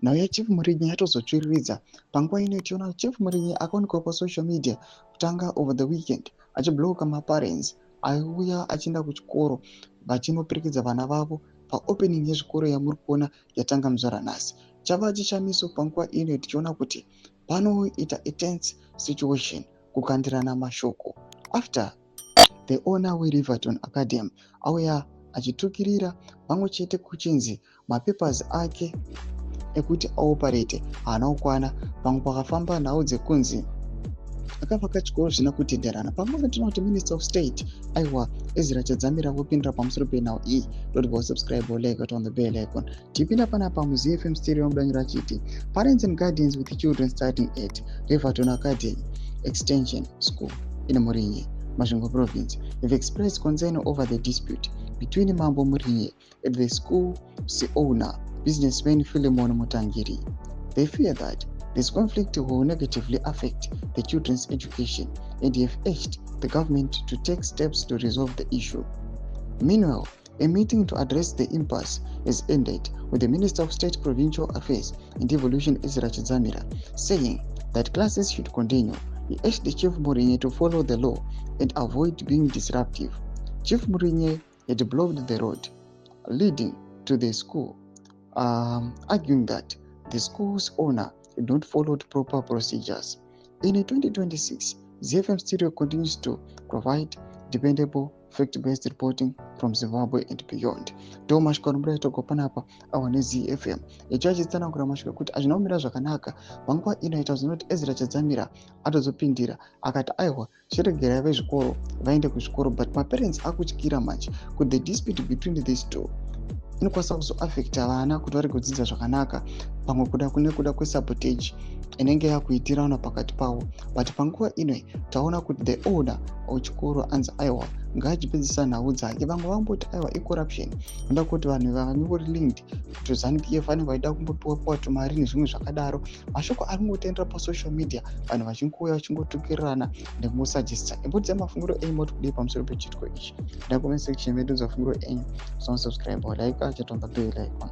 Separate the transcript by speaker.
Speaker 1: Now Chief Murinye yatozotsviriridza panguva ino tiona Chief Murinye akaonekwa pasocial media kutanga over the weekend achibloka maparents aiuya achienda kuchikoro vachinoperekedza vana vavo paopening yezvikoro yamuri kuona yatanga muzvara nhasi. Chava chishamiso panguva ino tichiona kuti panoita a tense situation kukandirana mashoko after the owner weRiverton Academy auya achitukirira pamwe chete kuchinzi mapapers ake ekuti aoperate haana kukwana, pamwe pakafamba nhau dzekunzi akavaka chikoro zvina kutenderana. Pamwe tinoona kuti Minister of State aiwa Ezra Chadzamira vopindira pamusoro penhau iyi. Don't go subscribe or like it on the bell icon. Tipinda panapa muZFM Stereo mudangira chiti Parents and Guardians with children starting at Riverton Academy Extension School in Murinye, Masvingo Province have expressed concern over the dispute between Mambo Murinye and the school's owner, businessman Philemon Mutangiri. They fear that this conflict will negatively affect the children's education and have urged the government to take steps to resolve the issue. Meanwhile, a meeting to address the impasse has ended with the Minister of State Provincial Affairs and Devolution Ezra Chadzamira saying that classes should continue. He urged the Chief Murinye to follow the law and avoid being disruptive. Chief Murinye had blocked the road leading to the school, arguing that the school's owner had not followed proper procedures. In 2026, ZFM Stereo continues to provide dependable, fact-based reporting from Zimbabwe and beyond. Ndo mashikaro toko panapa awane ZFM echachitsanangura masvika kuti hazvina kumira zvakanaka panguva inoita zinoti Ezra Chadzamira atozopindira akati aiwa chiregerai vezvikoro vaende kuzvikoro, but maparents akutyira manje kuti the dispute between these two inokwanisa kuzoaffecta vana kuti vari kudzidza zvakanaka, pamwe kuda kwesabotage inenge yakuitirana pakati pavo. But panguva ino taona kuti the owner wechikoro anzi aiwa ngaachipedzisa nhau dzake. Vamwe vamboti aiwa icorruption, noda kuti vanhu vanyori linked to ZANU-PF vanenge vaida kumbopiwa tumari nezvimwe zvakadaro. Mashoko ari kungotendera pasocial media, vanhu vachingouya vachingotukirirana nekusuggestia. Imbudze mafungiro enyu moti kudii pamusoro pechitiko ichi. Nda comment section medu dzafungiro enyu. So subscribe or like, chat on the bell icon.